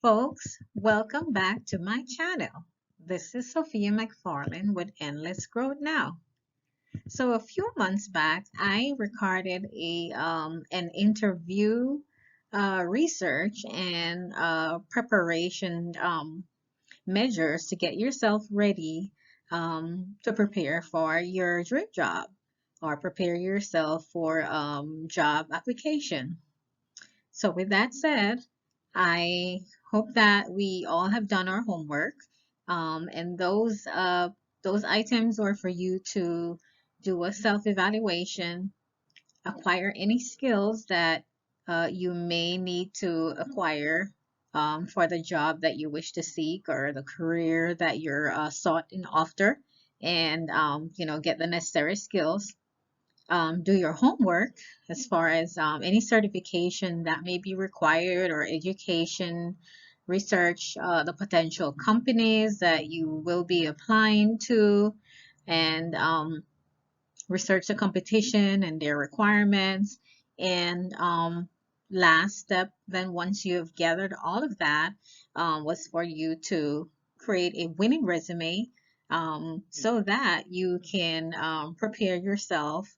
Folks, welcome back to my channel. This is Sophia McFarlane with Endless Growth Now. So a few months back, I recorded an interview research and preparation measures to get yourself ready to prepare for your dream job or prepare yourself for job application. So with that said, I hope that we all have done our homework, and those items are for you to do a self-evaluation, acquire any skills that you may need to acquire for the job that you wish to seek or the career that you're sought in after, and get the necessary skills. Do your homework as far as any certification that may be required or education, research the potential companies that you will be applying to, and research the competition and their requirements. And last step, then once you have gathered all of that, was for you to create a winning resume so that you can prepare yourself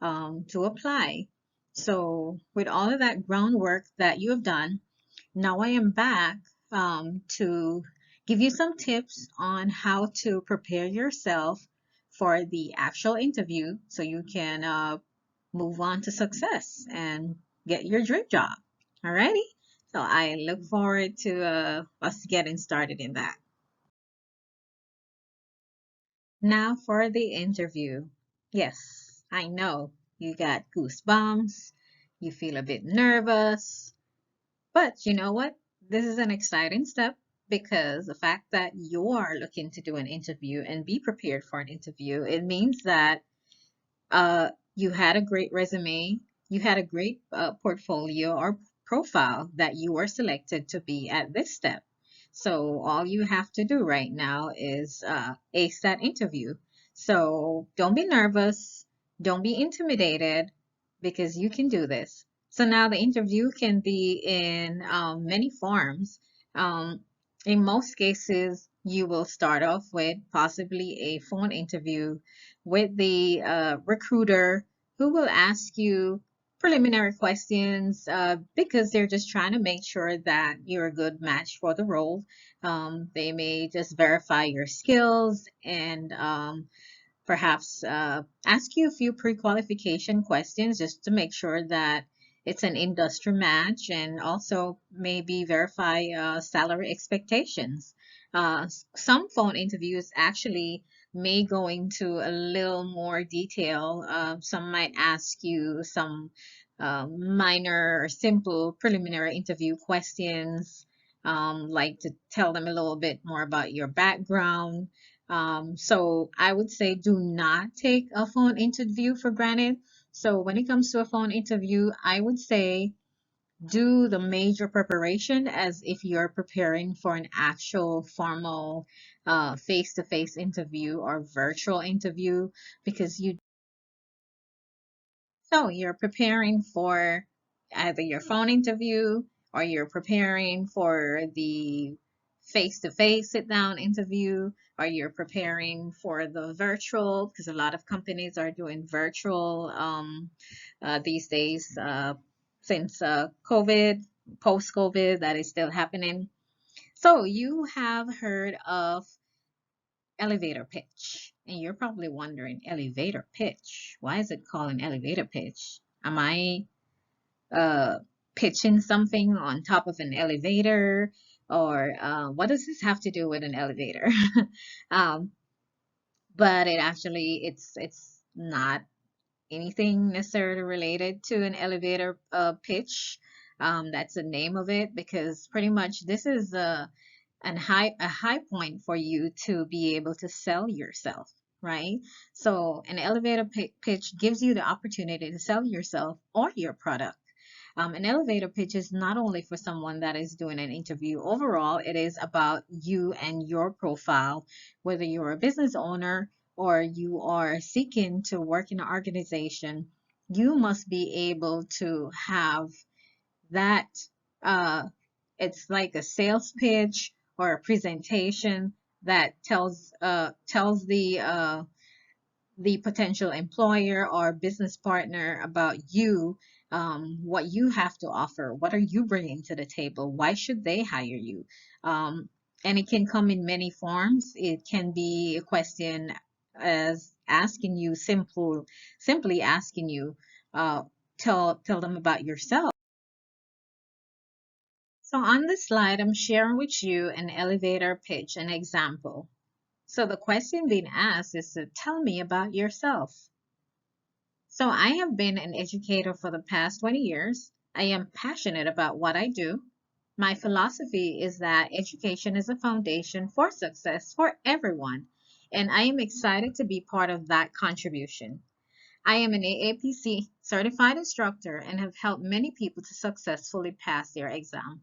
to apply. So, with all of that groundwork that you have done, now I am back to give you some tips on how to prepare yourself for the actual interview so you can move on to success and get your dream job. Alrighty? So I look forward to us getting started in that. Now for the interview. Yes, I know you got goosebumps, you feel a bit nervous, but you know what? This is an exciting step because the fact that you're looking to do an interview and be prepared for an interview, it means that you had a great resume, you had a great portfolio or profile that you were selected to be at this step. So all you have to do right now is ace that interview. So don't be nervous, don't be intimidated because you can do this. So now the interview can be in many forms. Um, in most cases, you will start off with possibly a phone interview with the recruiter who will ask you preliminary questions because they're just trying to make sure that you're a good match for the role. They may just verify your skills and perhaps ask you a few pre-qualification questions just to make sure that it's an industry match and also maybe verify salary expectations. Some phone interviews actually may go into a little more detail. Some might ask you some minor or simple preliminary interview questions, like to tell them a little bit more about your background. So I would say do not take a phone interview for granted. So when it comes to a phone interview, I would say do the major preparation as if you're preparing for an actual formal face-to-face interview or virtual interview because you're preparing for either your phone interview or you're preparing for the face-to-face sit-down interview or you're preparing for the virtual because a lot of companies are doing virtual these days since COVID, post-COVID, that is still happening. So you have heard of elevator pitch. And you're probably wondering, elevator pitch? Why is it called an elevator pitch? Am I uh, pitching something on top of an elevator? Or what does this have to do with an elevator? um, but it's not anything necessarily related to an elevator pitch. That's the name of it because pretty much this is a high point for you to be able to sell yourself, right? So an elevator pitch gives you the opportunity to sell yourself or your product. An elevator pitch is not only for someone that is doing an interview. Overall, it is about you and your profile, whether you're a business owner or you are seeking to work in an organization, you must be able to have that uh, It's like a sales pitch or a presentation that tells the potential employer or business partner about you, what you have to offer, what are you bringing to the table, why should they hire you? And it can come in many forms. It can be a question as asking you simply asking you, uh, tell them about yourself. So on this slide, I'm sharing with you an elevator pitch, an example. So the question being asked is to tell me about yourself. So I have been an educator for the past 20 years. I am passionate about what I do. My philosophy is that education is a foundation for success for everyone, and I am excited to be part of that contribution. I am an AAPC certified instructor and have helped many people to successfully pass their exam.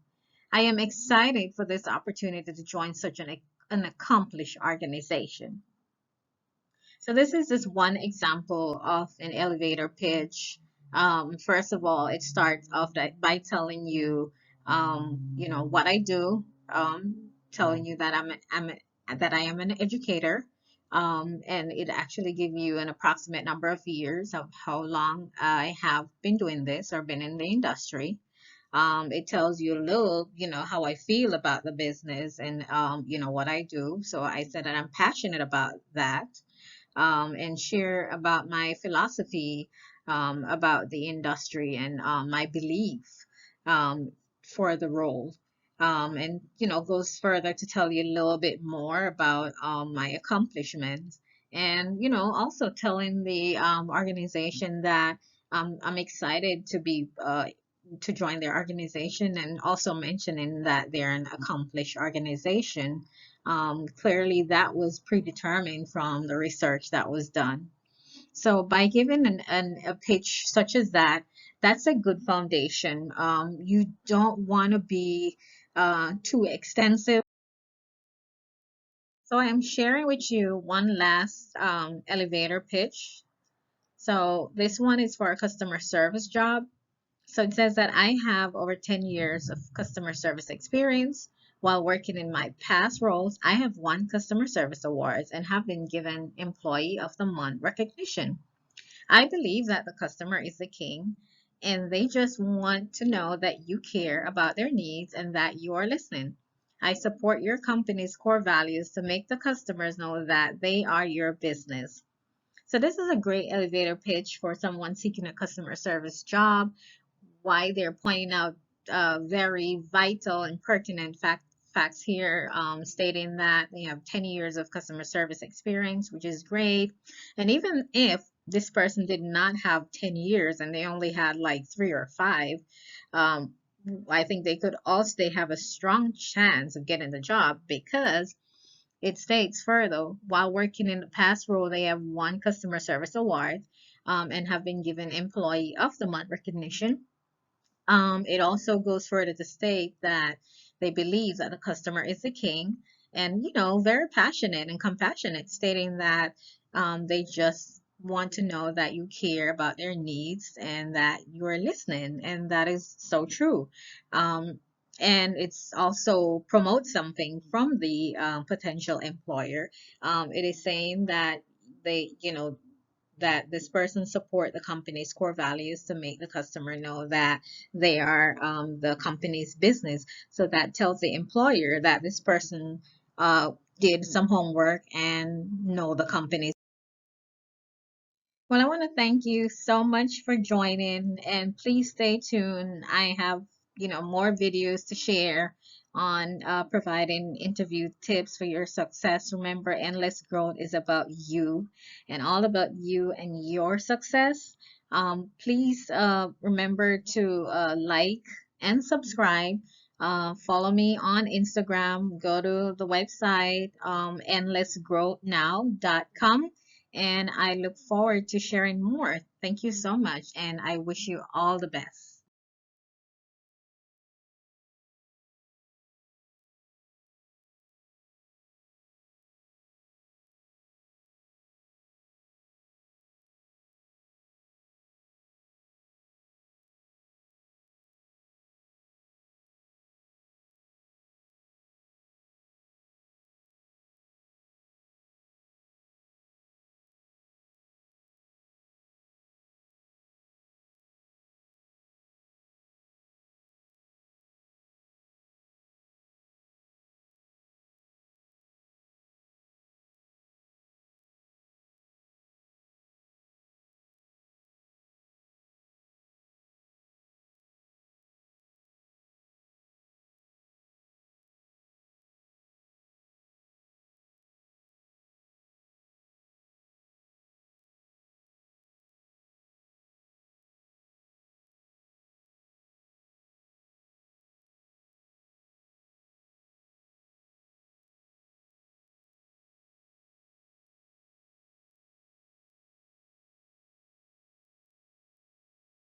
I am excited for this opportunity to join such an accomplished organization. So this is just one example of an elevator pitch. First of all, it starts off by telling you, what I do, telling you that that I am an educator, and it actually give you an approximate number of years of how long I have been doing this or been in the industry. It tells you a little, how I feel about the business and, what I do. So I said that I'm passionate about that, and share about my philosophy, about the industry and my belief, um, for the role. And goes further to tell you a little bit more about my accomplishments, and also telling the organization that I'm excited to join their organization, and also mentioning that they're an accomplished organization. Clearly, that was predetermined from the research that was done. So, by giving a pitch such as that, that's a good foundation. You don't want to be too extensive. So, I'm sharing with you one last elevator pitch. So, this one is for a customer service job. So it says that I have over 10 years of customer service experience. While working in my past roles, I have won customer service awards and have been given Employee of the Month recognition. I believe that the customer is the king, and they just want to know that you care about their needs and that you are listening. I support your company's core values to make the customers know that they are your business. So this is a great elevator pitch for someone seeking a customer service job, why they're pointing out very vital and pertinent facts here, stating that they have 10 years of customer service experience, which is great. And even if this person did not have 10 years and they only had like 3 or 5, um, I think they have a strong chance of getting the job, because it states further, while working in the past role, they have won customer service award, and have been given Employee of the Month recognition. It also goes further to state that they believe that the customer is the king, and very passionate and compassionate, stating that they just want to know that you care about their needs and that you are listening, and that is so true. Um, and it's also promotes something from the potential employer. It is saying that they, that this person support the company's core values to make the customer know that they are the company's business. So that tells the employer that this person did some homework and know the company's. Well, I want to thank you so much for joining, and please stay tuned. I have, more videos to share on providing interview tips for your success. Remember, Endless Growth is about you and all about you and your success. Please remember to like and subscribe. Follow me on Instagram. Go to the website, endlessgrowthnow.com, and I look forward to sharing more. Thank you so much, and I wish you all the best.